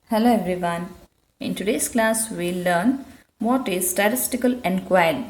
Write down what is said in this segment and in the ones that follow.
Hello everyone. In today's class, we'll learn what is statistical inquiry.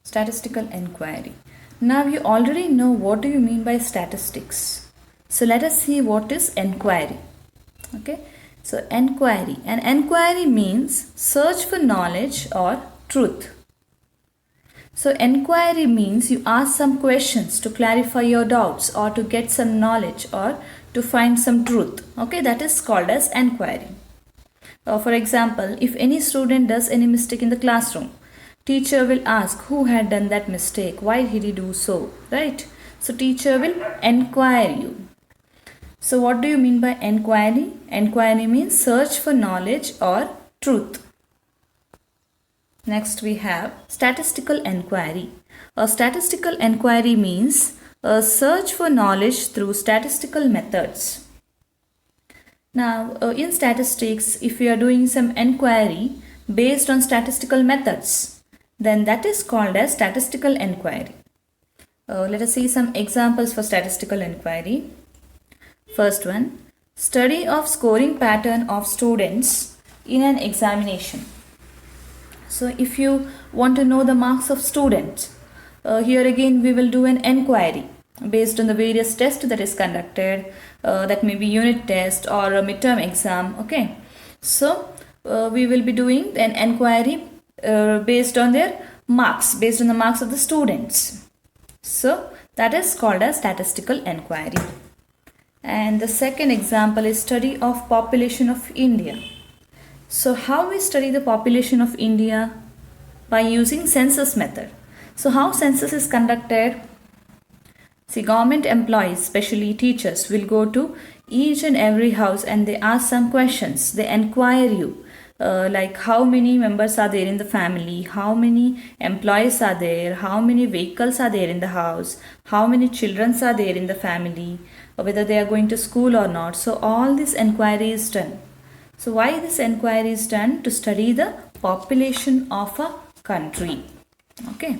Statistical inquiry. Now you already know what do you mean by statistics. So let us see what is inquiry. Okay. So inquiry. An inquiry means search for knowledge or truth. So inquiry means you ask some questions to clarify your doubts or to get some knowledge or to find some truth. Okay, that is called as inquiry. For example, if any student does any mistake in the classroom, teacher will ask who had done that mistake, why did he do so, right? So teacher will inquire you. So what do you mean by inquiry? Inquiry means search for knowledge or truth. Next we have statistical inquiry. A statistical inquiry means a search for knowledge through statistical methods. Now in statistics, if we are doing some inquiry based on statistical methods, then that is called as statistical inquiry. Let us see some examples for statistical inquiry. First one, study of scoring pattern of students in an examination. So if you want to know the marks of students, here again we will do an inquiry based on the various tests that is conducted, that may be unit test or a midterm exam. Okay, so we will be doing an inquiry based on their marks, based on the marks of the students. So that is called as statistical inquiry. And the second example is study of population of India. So how we study the population of India? By using census method. So how census is conducted? See, government employees, especially teachers, will go to each and every house and they ask some questions. They inquire you like how many members are there in the family, how many employees are there, how many vehicles are there in the house, how many children are there in the family, whether they are going to school or not. So all this inquiry is done. So why this inquiry is done? To study the population of a country. Okay.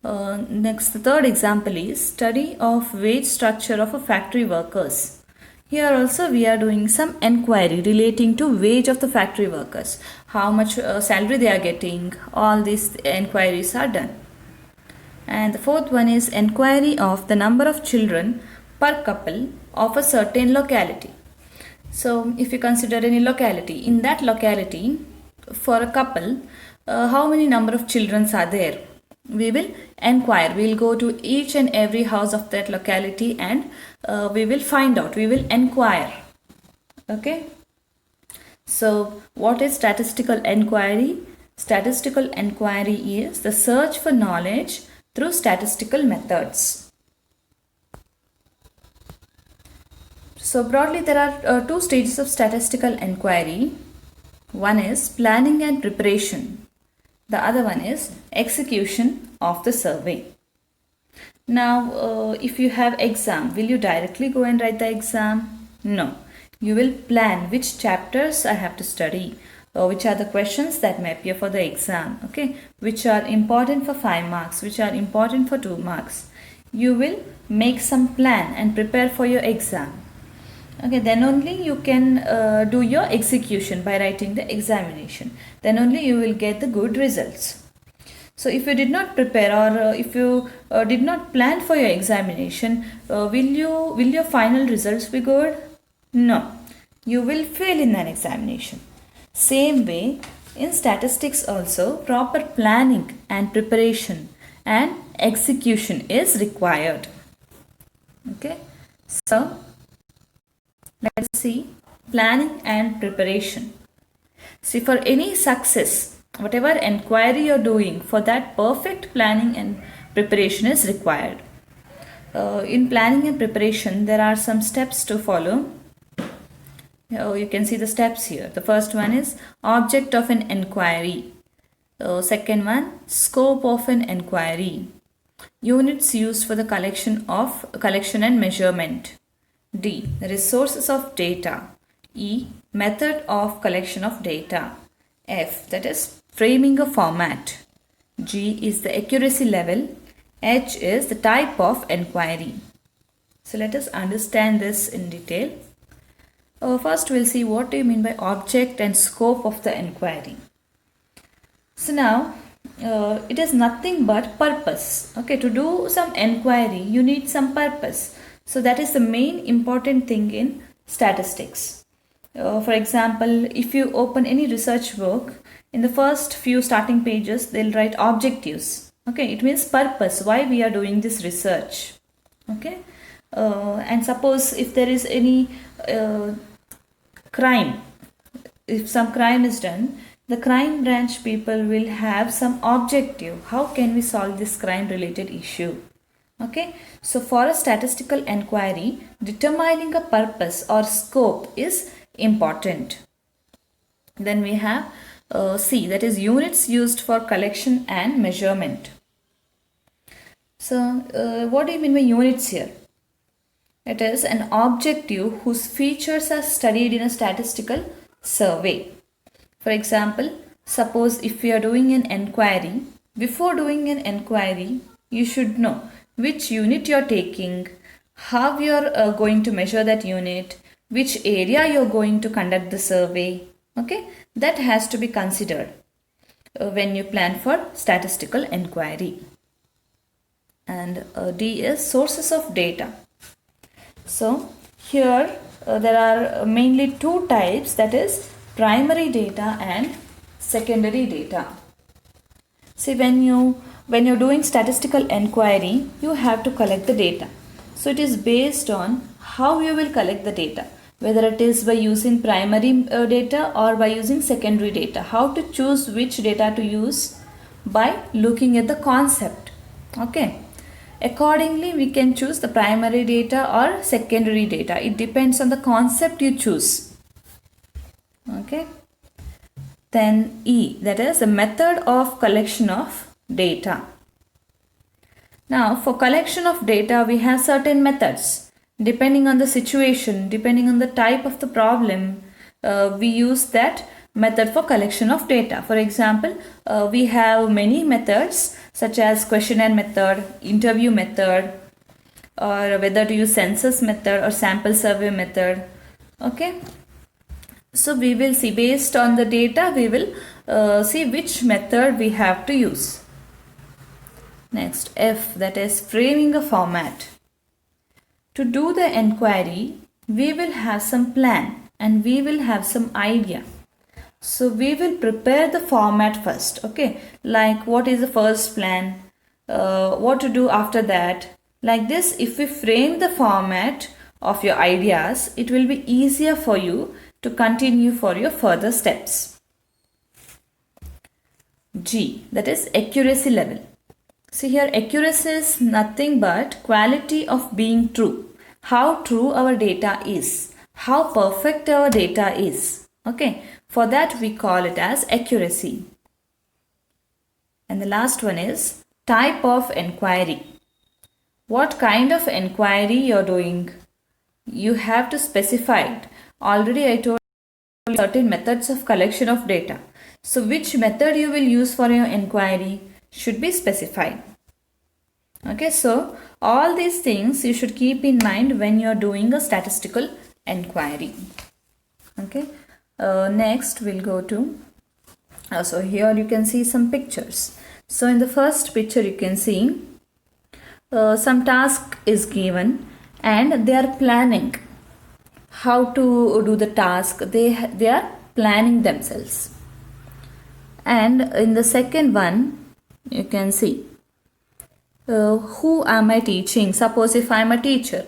Next, the third example is study of wage structure of a factory workers. Here also we are doing some inquiry relating to wage of the factory workers. How much salary they are getting. All these inquiries are done. And the fourth one is inquiry of the number of children per couple of a certain locality. So if you consider any locality, in that locality for a couple, how many number of children are there? We will inquire. We will go to each and every house of that locality and we will find out. We will inquire. Okay. So what is statistical inquiry? Statistical inquiry is the search for knowledge through statistical methods. So broadly there are two stages of statistical inquiry. One is planning and preparation. The other one is execution of the survey. Now if you have exam, will you directly go and write the exam? No. You will plan which chapters I have to study, or which are the questions that may appear for the exam, okay, which are important for 5 marks, which are important for 2 marks. You will make some plan and prepare for your exam. Okay, then only you can do your execution by writing the examination. Then only you will get the good results. So if you did not prepare or if you did not plan for your examination, will your final results be good? No, you will fail in an examination. Same way, in statistics also, proper planning and preparation and execution is required. Okay, so let's see planning and preparation. See, for any success, whatever inquiry you're doing, for that perfect planning and preparation is required. In planning and preparation, there are some steps to follow. You can see the steps here. The first one is object of an inquiry. Second one, scope of an inquiry. Units used for the collection and measurement. D. Resources of data. E. Method of collection of data. F. That is framing a format. G is the accuracy level. H is the type of inquiry. So let us understand this in detail. First we'll see what do you mean by object and scope of the inquiry. So now it is nothing but purpose. Okay, to do some inquiry you need some purpose. So that is the main important thing in statistics. For example, if you open any research work, in the first few starting pages they'll write objectives. Okay, it means purpose, why we are doing this research. Okay, and suppose if there is any crime, if some crime is done, the crime branch people will have some objective. How can we solve this crime related issue? Okay, so for a statistical inquiry, determining a purpose or scope is important. Then we have C, that is units used for collection and measurement. So what do you mean by units here? It is an objective whose features are studied in a statistical survey. For example, suppose if we are doing an inquiry, before doing an inquiry, you should know which unit you are taking, how you are going to measure that unit, which area you are going to conduct the survey. Okay, that has to be considered when you plan for statistical inquiry. And D is sources of data. So here there are mainly two types, that is primary data and secondary data. See, when you're doing statistical inquiry, you have to collect the data. So it is based on how you will collect the data, whether it is by using primary data or by using secondary data. How to choose which data to use? By looking at the concept. Okay, accordingly we can choose the primary data or secondary data. It depends on the concept you choose. Okay, then E, that is the method of collection of data. Now for collection of data we have certain methods. Depending on the situation, depending on the type of the problem, we use that method for collection of data. For example, we have many methods such as questionnaire method, interview method, or whether to use census method or sample survey method. Okay, so we will see, based on the data we will see which method we have to use. Next, F, that is framing a format. To do the inquiry, we will have some plan and we will have some idea. So we will prepare the format first. Okay, like what is the first plan, what to do after that. Like this, if we frame the format of your ideas, it will be easier for you to continue for your further steps. G, that is accuracy level. See here, accuracy is nothing but quality of being true. How true our data is, how perfect our data is. Okay, for that we call it as accuracy. And the last one is type of inquiry. What kind of inquiry you're doing? You have to specify it. Already I told you certain methods of collection of data. So which method you will use for your inquiry should be specified. Okay, so all these things you should keep in mind when you are doing a statistical inquiry. Okay, next we'll go to, so here you can see some pictures. So in the first picture you can see some task is given and they are planning how to do the task. They are planning themselves. And in the second one you can see who am I teaching? Suppose if I am a teacher,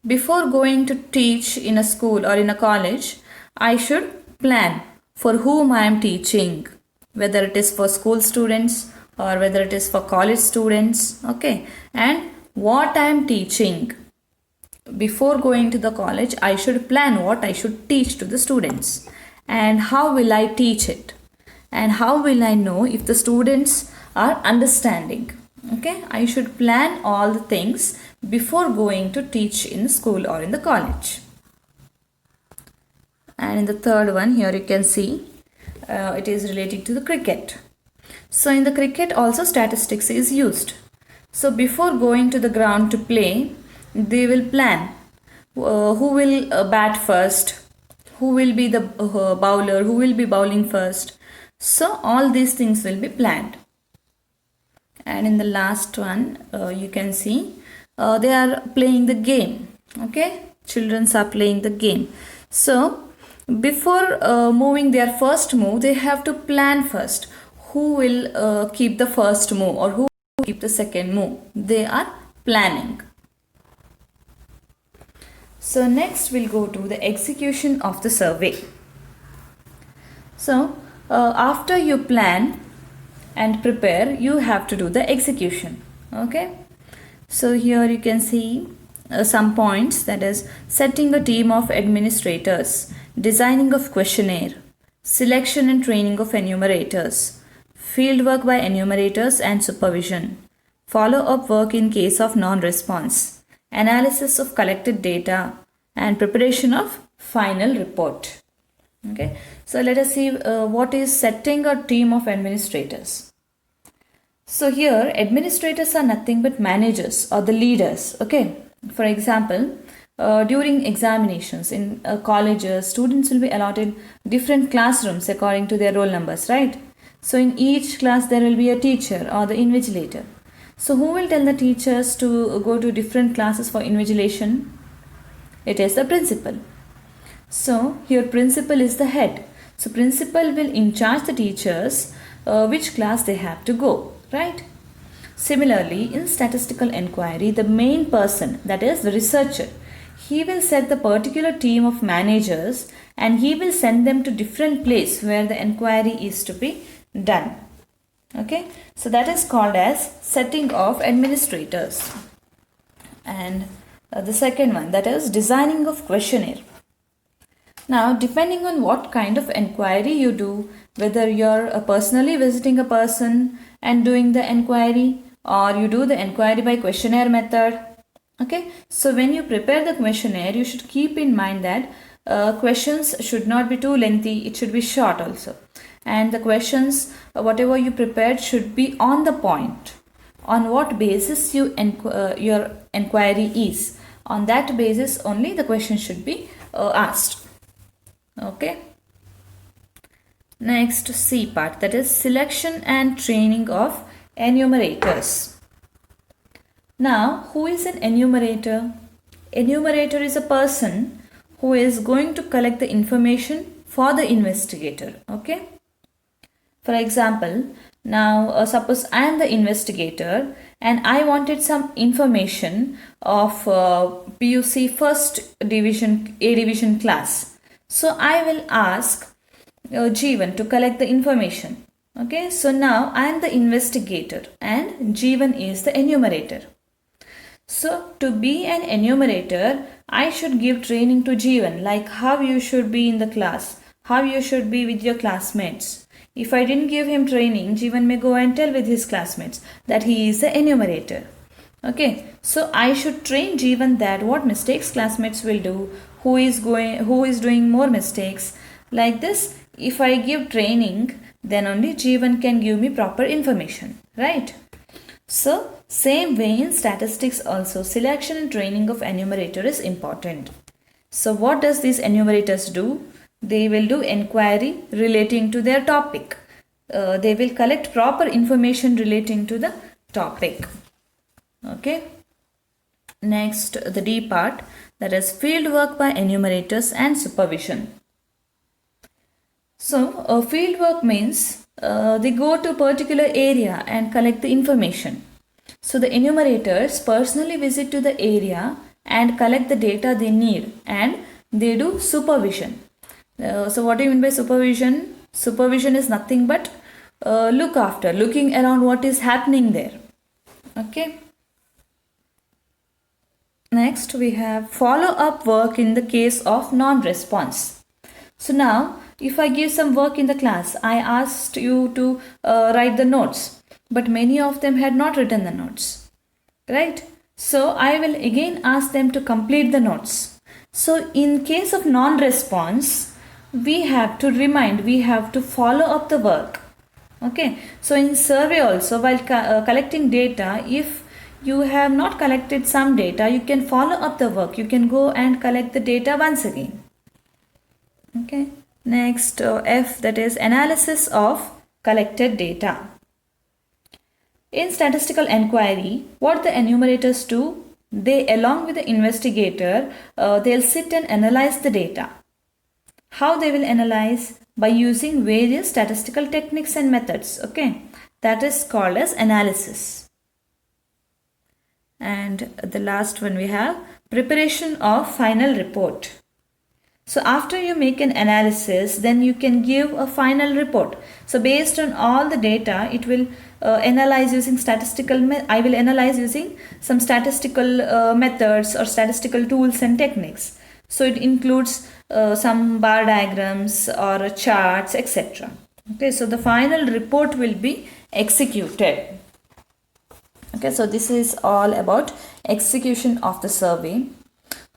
before going to teach in a school or in a college, I should plan for whom I am teaching, whether it is for school students or whether it is for college students. Okay, and what I am teaching. Before going to the college, I should plan what I should teach to the students and how will I teach it and how will I know if the students are understanding. Okay, I should plan all the things before going to teach in school or in the college. And in the third one, here you can see it is related to the cricket. So in the cricket also statistics is used. So before going to the ground to play, they will plan who will bat first, who will be the bowler, who will be bowling first. So all these things will be planned. And in the last one, you can see they are playing the game. Okay, children are playing the game. So before moving their first move, they have to plan first who will keep the first move or who will keep the second move. They are planning. So next we'll go to the execution of the survey. So after you plan and prepare, you have to do the execution. Okay, so here you can see some points, that is setting a team of administrators, designing of questionnaire, selection and training of enumerators, fieldwork by enumerators and supervision, follow-up work in case of non-response, analysis of collected data, and preparation of final report. Okay, so let us see what is setting a team of administrators. So here administrators are nothing but managers or the leaders. Okay, for example, during examinations in colleges, students will be allotted different classrooms according to their roll numbers, right? So in each class there will be a teacher or the invigilator. So who will tell the teachers to go to different classes for invigilation? It is the principal. So here principal is the head. So principal will in charge the teachers which class they have to go, right? Similarly, in statistical enquiry, the main person, that is the researcher, he will set the particular team of managers and he will send them to different place where the enquiry is to be done. Okay, so that is called as setting of administrators. And the second one, that is designing of questionnaire. Now, depending on what kind of enquiry you do, whether you're personally visiting a person and doing the enquiry, or you do the enquiry by questionnaire method. Okay, so when you prepare the questionnaire, you should keep in mind that questions should not be too lengthy, it should be short also. And the questions, whatever you prepared, should be on the point. On what basis your enquiry is. On that basis only the question should be asked. Okay. Next, C part, that is selection and training of enumerators. Now, who is an enumerator? Enumerator is a person who is going to collect the information for the investigator. Okay. For example, now suppose I am the investigator and I wanted some information of PUC first division, A division class. So I will ask Jeevan to collect the information. Okay, so now I am the investigator and Jeevan is the enumerator. So to be an enumerator, I should give training to Jeevan, like how you should be in the class, how you should be with your classmates. If I didn't give him training, Jeevan may go and tell with his classmates that he is the enumerator. Okay, so I should train Jeevan that what mistakes classmates will do, who is doing more mistakes. Like this, if I give training, then only Jeevan can give me proper information, right? So, same way in statistics also, selection and training of enumerator is important. So, what does these enumerators do? They will do enquiry relating to their topic. They will collect proper information relating to the topic. Okay. Next, the D part, that is field work by enumerators and supervision. So, field work means they go to a particular area and collect the information. So, the enumerators personally visit to the area and collect the data they need and they do supervision. So, what do you mean by supervision? Supervision is nothing but looking around what is happening there. Okay. Next, we have follow-up work in the case of non-response. So now, if I give some work in the class, I asked you to write the notes, but many of them had not written the notes, right? So I will again ask them to complete the notes. So in case of non-response, we have to follow up the work. Okay, so in survey also, while collecting data, if you have not collected some data, you can follow up the work. You can go and collect the data once again. Okay. Next, F, that is analysis of collected data. In statistical inquiry, what the enumerators do, they along with the investigator, they'll sit and analyze the data. How they will analyze? By using various statistical techniques and methods. Okay, that is called as analysis. And the last one we have preparation of final report. So after you make an analysis, then you can give a final report. So based on all the data, it will analyze using I will analyze using some statistical methods or statistical tools and techniques. So it includes some bar diagrams or charts, etc. Okay, so the final report will be executed. Okay, so this is all about execution of the survey.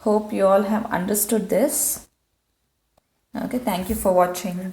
Hope you all have understood this. Okay, thank you for watching.